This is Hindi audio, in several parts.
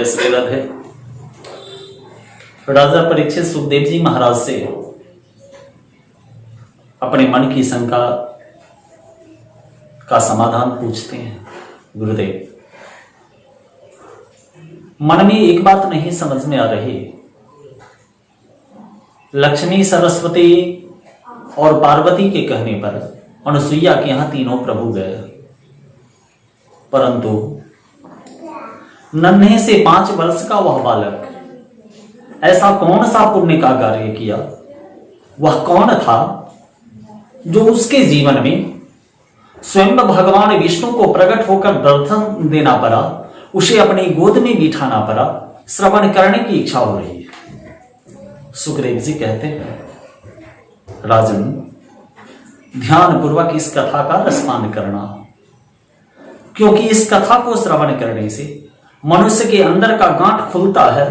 श्री राधे। राजा परीक्षित सुखदेव जी महाराज से अपने मन की शंका का समाधान पूछते हैं। गुरुदेव, मन में एक बात नहीं समझ में आ रही। लक्ष्मी, सरस्वती और पार्वती के कहने पर अनुसुईया के यहां तीनों प्रभु गए, परंतु नन्हे से 5 वर्ष का वह बालक ऐसा कौन सा पुण्य का कार्य किया? वह कौन था जो उसके जीवन में स्वयं भगवान विष्णु को प्रकट होकर दर्शन देना पड़ा, उसे अपनी गोद में बिठाना पड़ा, श्रवण करने की इच्छा हो रही है। सुखदेव जी कहते हैं, राजन, ध्यान पूर्वक इस कथा का रसपान करना, क्योंकि इस कथा को श्रवण करने से मनुष्य के अंदर का गांठ खुलता है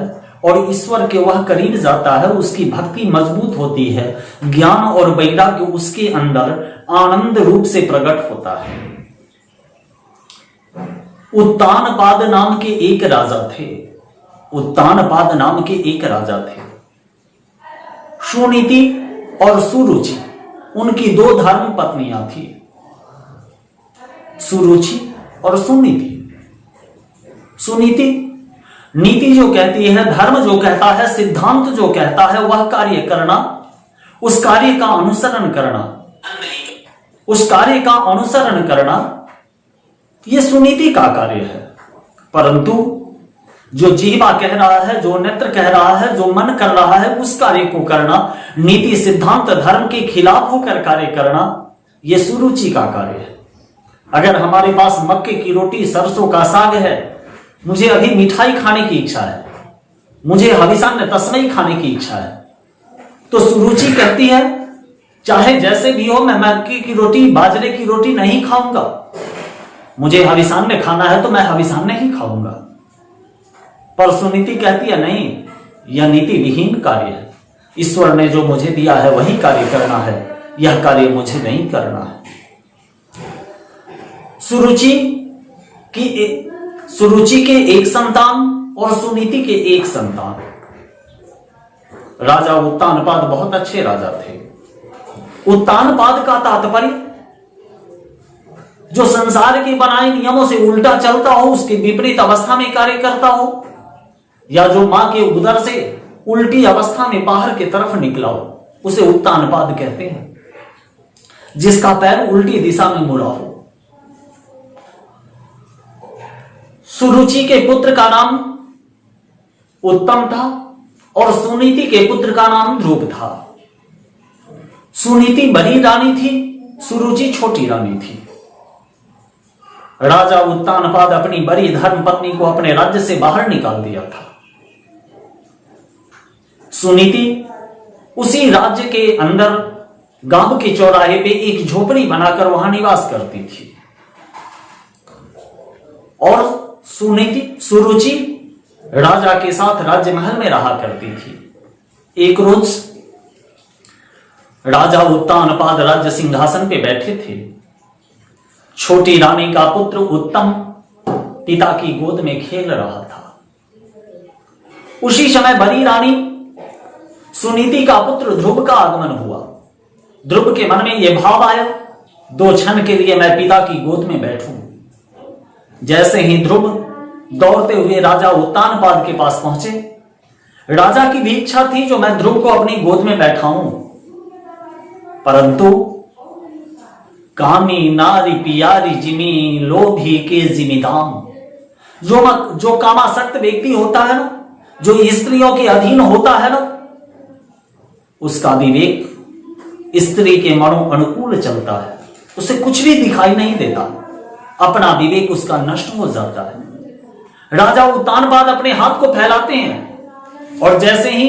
और ईश्वर के वह करीब जाता है, उसकी भक्ति मजबूत होती है, ज्ञान और वैराग्य उसके अंदर आनंद रूप से प्रकट होता है। उत्तानपाद नाम के एक राजा थे। उत्तानपाद नाम के एक राजा थे। सुनीति और सुरुचि उनकी 2 धर्म पत्नियां थी। सुरुचि और सुनीति। सुनीति नीति जो कहती है, धर्म जो कहता है, सिद्धांत जो कहता है, वह कार्य करना, उस कार्य का अनुसरण करना, उस कार्य का अनुसरण करना, यह सुनीति का कार्य है। परंतु जो जीवा कह रहा है, जो नेत्र कह रहा है, जो मन कर रहा है, उस कार्य को करना, नीति सिद्धांत धर्म के खिलाफ होकर कार्य करना, यह सुरुचि का कार्य है। अगर हमारे पास मक्के की रोटी, सरसों का साग है, मुझे अभी मिठाई खाने की इच्छा है, मुझे हविषान्न तस्मई खाने की इच्छा है, तो सुरुचि कहती है चाहे जैसे भी हो, मैं मक्के की रोटी, बाजरे की रोटी नहीं खाऊंगा, मुझे हविषान्न खाना है तो मैं हविषान्न ही खाऊंगा। पर सुनीति कहती है नहीं, यह नीति विहीन कार्य है। ईश्वर ने जो मुझे दिया है वही कार्य करना है, यह कार्य मुझे नहीं करना है। सुरुचि के एक संतान और सुनीति के एक संतान। राजा उत्तानपाद बहुत अच्छे राजा थे। उत्तानपाद का तात्पर्य जो संसार के बनाए नियमों से उल्टा चलता हो, उसके विपरीत अवस्था में कार्य करता हो, या जो मां के उदर से उल्टी अवस्था में बाहर की तरफ निकला हो, उसे उत्तानपाद कहते हैं। जिसका पैर उल्टी दिशा में मुड़ा हो। सुरुचि के पुत्र का नाम उत्तम था और सुनीति के पुत्र का नाम ध्रुव था। सुनीति बड़ी रानी थी, सुरुचि छोटी रानी थी। राजा उत्तानपाद अपनी बड़ी धर्म पत्नी को अपने राज्य से बाहर निकाल दिया था। सुनीति उसी राज्य के अंदर गांव के चौराहे पे एक झोपड़ी बनाकर वहां निवास करती थी। और सुरुचि राजा के साथ राज्य महल में रहा करती थी। एक रोज राजा उत्तानपाद राज्य सिंहासन पे बैठे थे। छोटी रानी का पुत्र उत्तम पिता की गोद में खेल रहा था। उसी समय बड़ी रानी सुनीति का पुत्र ध्रुव का आगमन हुआ। ध्रुव के मन में यह भाव आया, 2 क्षण के लिए मैं पिता की गोद में बैठूं। जैसे ही ध्रुव दौड़ते हुए राजा उत्तानपाद के पास पहुंचे, राजा की भी इच्छा थी जो मैं ध्रुव को अपनी गोद में बैठाऊं, परंतु कामी नारी पियारी जिमी लोभी के जिमीदाम, जो कामासक्त व्यक्ति होता है ना, जो स्त्रियों के अधीन होता है ना, उसका विवेक स्त्री के मनो अनुकूल चलता है। उसे कुछ भी दिखाई नहीं देता, अपना विवेक उसका नष्ट हो जाता है। राजा उत्तानपाद अपने हाथ को फैलाते हैं और जैसे ही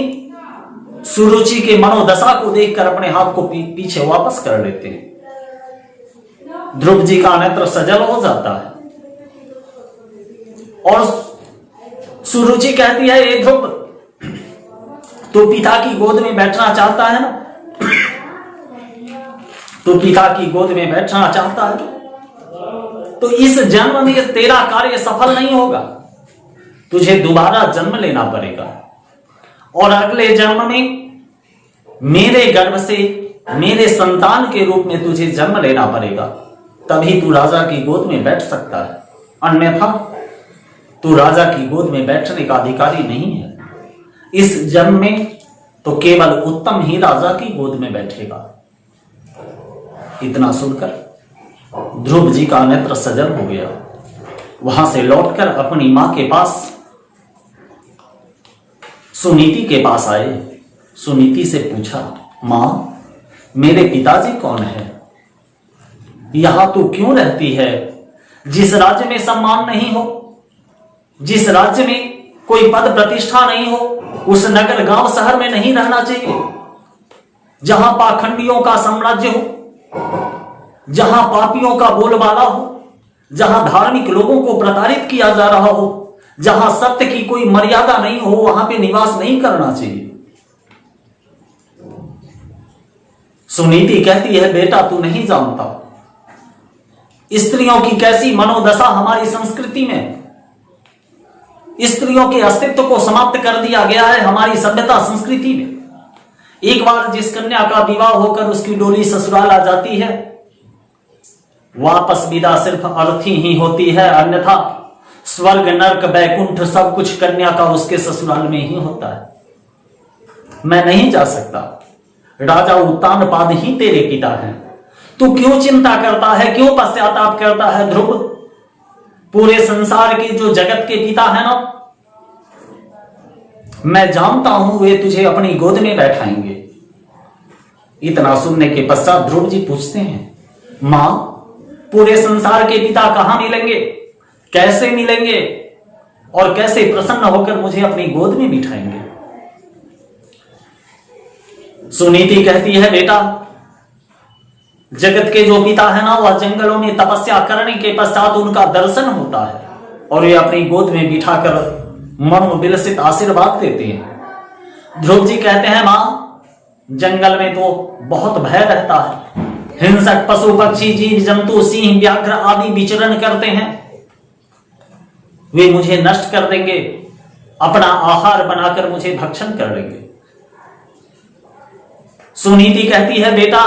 सुरुचि के मनोदशा को देखकर अपने हाथ को पीछे वापस कर लेते हैं। ध्रुव जी का नेत्र सजल हो जाता है और सुरुचि कहती है, ए ध्रुव, तो पिता की गोद में बैठना चाहता है ना, तो पिता की गोद में बैठना चाहता है, तो इस जन्म में तेरा कार्य सफल नहीं होगा। तुझे दोबारा जन्म लेना पड़ेगा और अगले जन्म में मेरे गर्भ से मेरे संतान के रूप में तुझे जन्म लेना पड़ेगा, तभी तू राजा की गोद में बैठ सकता है, अन्यथा तू राजा की गोद में बैठने का अधिकारी नहीं है। इस जन्म में तो केवल उत्तम ही राजा की गोद में बैठेगा। इतना सुनकर ध्रुव जी का नेत्र सजल हो गया। वहां से लौटकर अपनी मां के पास सुनीति के पास आए। सुनीति से पूछा, मां मेरे पिताजी कौन है? यहां तू क्यों रहती है? जिस राज्य में सम्मान नहीं हो, जिस राज्य में कोई पद प्रतिष्ठा नहीं हो, उस नगर गांव शहर में नहीं रहना चाहिए। जहां पाखंडियों का साम्राज्य हो, जहां पापियों का बोलबाला हो, जहां धार्मिक लोगों को प्रताड़ित किया जा रहा हो, जहां सत्य की कोई मर्यादा नहीं हो, वहां पे निवास नहीं करना चाहिए। सुनीति कहती है, बेटा तू नहीं जानता स्त्रियों की कैसी मनोदशा हमारी संस्कृति में। स्त्रियों के अस्तित्व को समाप्त कर दिया गया है हमारी सभ्यता संस्कृति में। एक बार जिस कन्या का विवाह होकर उसकी डोली ससुराल आ जाती है, वापस विदा सिर्फ अर्थी ही होती है, अन्यथा स्वर्ग नरक बैकुंठ सब कुछ कन्या का उसके ससुराल में ही होता है। मैं नहीं जा सकता, राजा उत्तानपाद ही तेरे पिता हैं। तू क्यों चिंता करता है, क्यों पश्चाताप करता है ध्रुव? पूरे संसार के जो जगत के पिता है ना, मैं जानता हूं वे तुझे अपनी गोद में बैठाएंगे। इतना सुनने के पश्चात ध्रुव जी पूछते हैं, मां पूरे संसार के पिता कहां मिलेंगे, कैसे मिलेंगे और कैसे प्रसन्न होकर मुझे अपनी गोद में बिठाएंगे? सुनीति कहती है, बेटा जगत के जो पिता है ना, वह जंगलों में तपस्या करने के पश्चात उनका दर्शन होता है और वे अपनी गोद में बिठाकर मनोविलसित आशीर्वाद देते हैं। ध्रुव जी कहते हैं, मां जंगल में तो बहुत भय रहता है, हिंसक पशु पक्षी जीव जंतु सिंह व्याघ्र आदि विचरण करते हैं, वे मुझे नष्ट कर देंगे, अपना आहार बनाकर मुझे भक्षण कर लेंगे। सुनीति कहती है, बेटा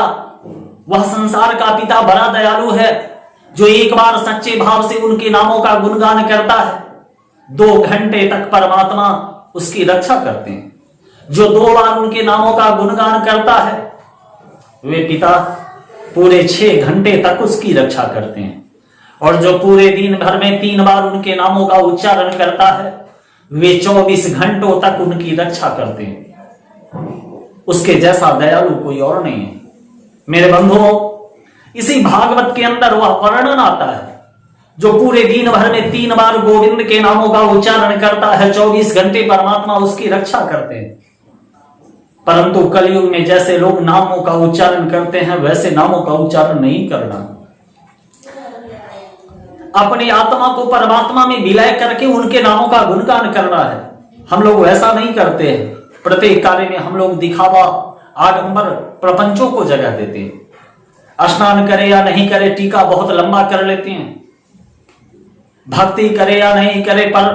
वह संसार का पिता बड़ा दयालु है, जो एक बार सच्चे भाव से उनके नामों का गुणगान करता है, 2 घंटे तक परमात्मा उसकी रक्षा करते हैं। जो 2 बार उनके नामों का गुणगान करता है, वे पिता पूरे 6 घंटे तक उसकी रक्षा करते हैं। और जो पूरे दिन भर में 3 बार उनके नामों का उच्चारण करता है, वे 24 घंटों तक उनकी रक्षा करते हैं। उसके जैसा दयालु कोई और नहीं है। मेरे बंधुओं, इसी भागवत के अंदर वह वर्णन आता है जो पूरे दिन भर में 3 बार गोविंद के नामों का उच्चारण करता है, 24 घंटे परमात्मा उसकी रक्षा करते हैं। परंतु कलयुग में जैसे लोग नामों का उच्चारण करते हैं, वैसे नामों का उच्चारण नहीं करना। अपनी आत्मा को परमात्मा में विलय करके उनके नामों का गुणगान करना है। हम लोग वैसा नहीं करते हैं। प्रत्येक कार्य में हम लोग दिखावा, आडंबर, प्रपंचों को जगह देते हैं। स्नान करे या नहीं करे, टीका बहुत लंबा कर लेते हैं। भक्ति करे या नहीं करे, पर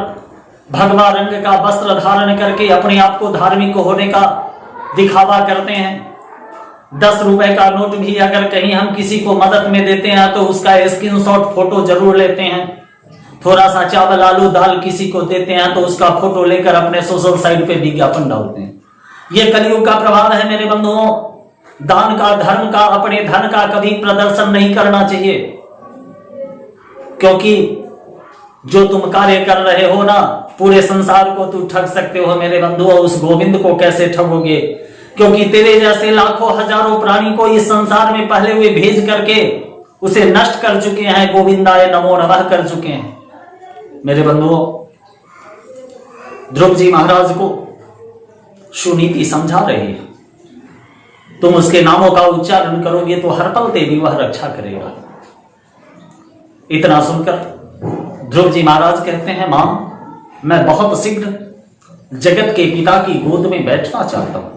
भगवा रंग का वस्त्र धारण करके अपने आप को धार्मिक होने का दिखावा करते हैं। 10 रुपए का नोट भी अगर कहीं हम किसी को मदद में देते हैं तो उसका स्क्रीनशॉट फोटो जरूर लेते हैं। थोड़ा सा चावल आलू दाल किसी को देते हैं तो उसका फोटो लेकर अपने सोशल साइट पे विज्ञापन डालते हैं। यह कलयुग का प्रभाव है मेरे बंधुओं। दान का, धर्म का, अपने धन का कभी प्रदर्शन नहीं करना चाहिए, क्योंकि जो तुम कार्य कर रहे हो ना, पूरे संसार को तू ठग सकते हो मेरे बंधुओं। उस गोविंद को कैसे ठगोगे? क्योंकि तेरे जैसे लाखों हजारों प्राणी को इस संसार में पहले वे भेज करके उसे नष्ट कर चुके हैं, गोविंदाय नमो नमः कर चुके हैं। मेरे बंधुओं, ध्रुव जी महाराज को सुनीति समझा रही है, तुम उसके नामों का उच्चारण करोगे तो हर पल तेरी वह रक्षा करेगा। इतना सुनकर ध्रुव जी महाराज कहते हैं, मां मैं बहुत शीघ्र जगत के पिता की गोद में बैठना चाहता हूं।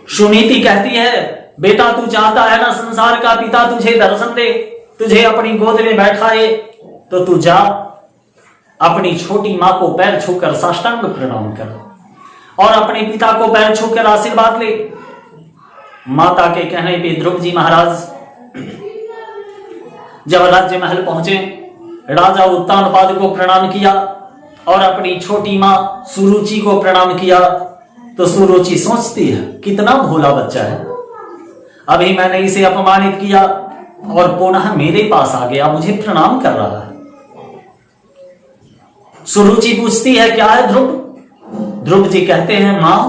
सुनीति कहती है, बेटा तू चाहता है ना संसार का पिता तुझे दर्शन दे, तुझे अपनी गोद में बैठाए, तो तू जा, अपनी छोटी मां को पैर छूकर साष्टांग प्रणाम कर और अपने पिता को पैर छूकर आशीर्वाद ले। माता के कहने पे ध्रुव जी महाराज जब राज्य महल पहुंचे, राजा उत्तानपाद को प्रणाम किया और अपनी छोटी मां सुरुचि को प्रणाम किया। तो सुरुचि सोचती है कितना भोला बच्चा है, अभी मैंने इसे अपमानित किया और पुनः मेरे पास आ गया, मुझे प्रणाम कर रहा है। सुरुचि पूछती है क्या है ध्रुव? ध्रुव जी कहते हैं मां,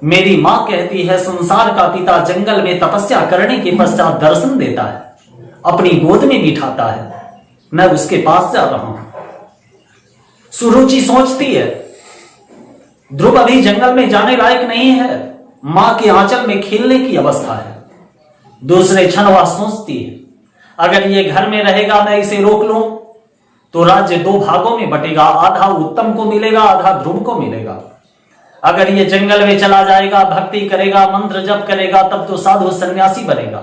मेरी मां कहती है संसार का पिता जंगल में तपस्या करने के पश्चात दर्शन देता है, अपनी गोद में बिठाता है, मैं उसके पास जा रहा हूं। सुरुचि सोचती है ध्रुव अभी जंगल में जाने लायक नहीं है, मां के आंचल में खेलने की अवस्था है। दूसरे क्षण वह सोचती है अगर ये घर में रहेगा, मैं इसे रोक लूं तो राज्य दो भागों में बटेगा, आधा उत्तम को मिलेगा, आधा ध्रुव को मिलेगा। अगर ये जंगल में चला जाएगा, भक्ति करेगा, मंत्र जप करेगा, तब तो साधु सन्यासी बनेगा,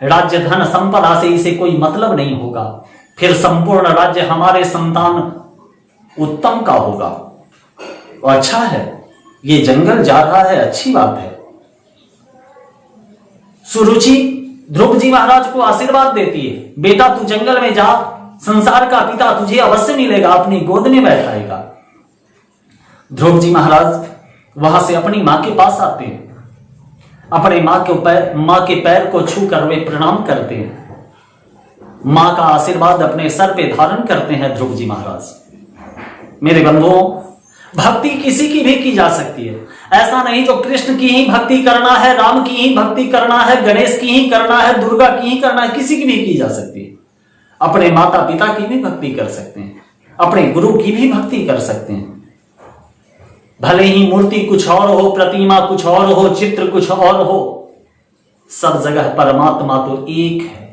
राज्य धन संपदा से इसे कोई मतलब नहीं होगा, फिर संपूर्ण राज्य हमारे संतान उत्तम का होगा। अच्छा है ये जंगल जा रहा है, अच्छी बात है। सुरुचि ध्रुव जी महाराज को आशीर्वाद देती है, बेटा तू जंगल में जा, संसार का पिता तुझे अवश्य मिलेगा, अपनी गोद में बैठाएगा। ध्रुव जी महाराज वहां से अपनी मां के पास आते हैं, अपने मां के पैर को छूकर वे प्रणाम करते हैं, मां का आशीर्वाद अपने सर पे धारण करते हैं ध्रुव जी महाराज। मेरे बंधुओं, भक्ति किसी की भी की जा सकती है, ऐसा नहीं जो कृष्ण की ही भक्ति करना है, राम की ही भक्ति करना है, गणेश की ही करना है, दुर्गा की ही करना है, किसी की भी की जा सकती है। अपने माता पिता की भी भक्ति कर सकते हैं, अपने गुरु की भी भक्ति कर सकते हैं। भले ही मूर्ति कुछ और हो, प्रतिमा कुछ और हो, चित्र कुछ और हो, सब जगह परमात्मा तो एक है।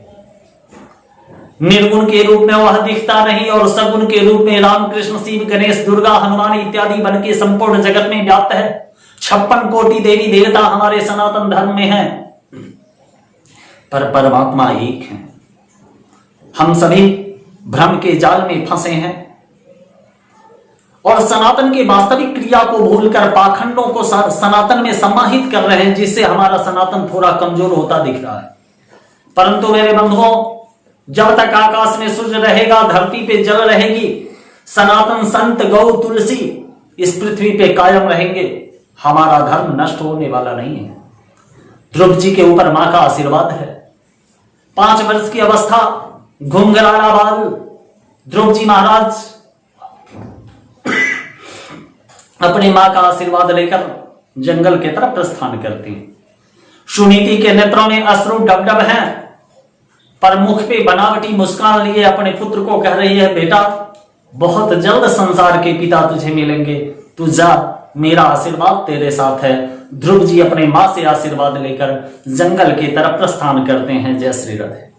निर्गुण के रूप में वह दिखता नहीं और सगुण के रूप में राम कृष्ण शिव गणेश दुर्गा हनुमान इत्यादि बन के संपूर्ण जगत में व्याप्त है। 56 कोटि देवी देवता हमारे सनातन धर्म में हैं, पर परमात्मा एक है। हम सभी भ्रम के जाल में फंसे हैं और सनातन के वास्तविक क्रिया को भूलकर पाखंडों को सनातन में समाहित कर रहे हैं, जिससे हमारा सनातन थोड़ा कमजोर होता दिख रहा है। परंतु मेरे बंधुओं, जब तक आकाश में सूर्य रहेगा, धरती पे जल रहेगी, सनातन संत गौ तुलसी इस पृथ्वी पे कायम रहेंगे, हमारा धर्म नष्ट होने वाला नहीं है। ध्रुव जी के ऊपर मां का आशीर्वाद है। 5 वर्ष की अवस्था, घुंघराला बाल, ध्रुव जी महाराज अपनी मां का आशीर्वाद लेकर जंगल की तरफ प्रस्थान करते हैं। सुनीति के नेत्रों में अश्रु डबडब हैं, पर मुख पे बनावटी मुस्कान लिए अपने पुत्र को कह रही है, बेटा बहुत जल्द संसार के पिता तुझे मिलेंगे, तू जा, मेरा आशीर्वाद तेरे साथ है। ध्रुव जी अपने मां से आशीर्वाद लेकर जंगल की तरफ प्रस्थान करते हैं। जय श्री राधे।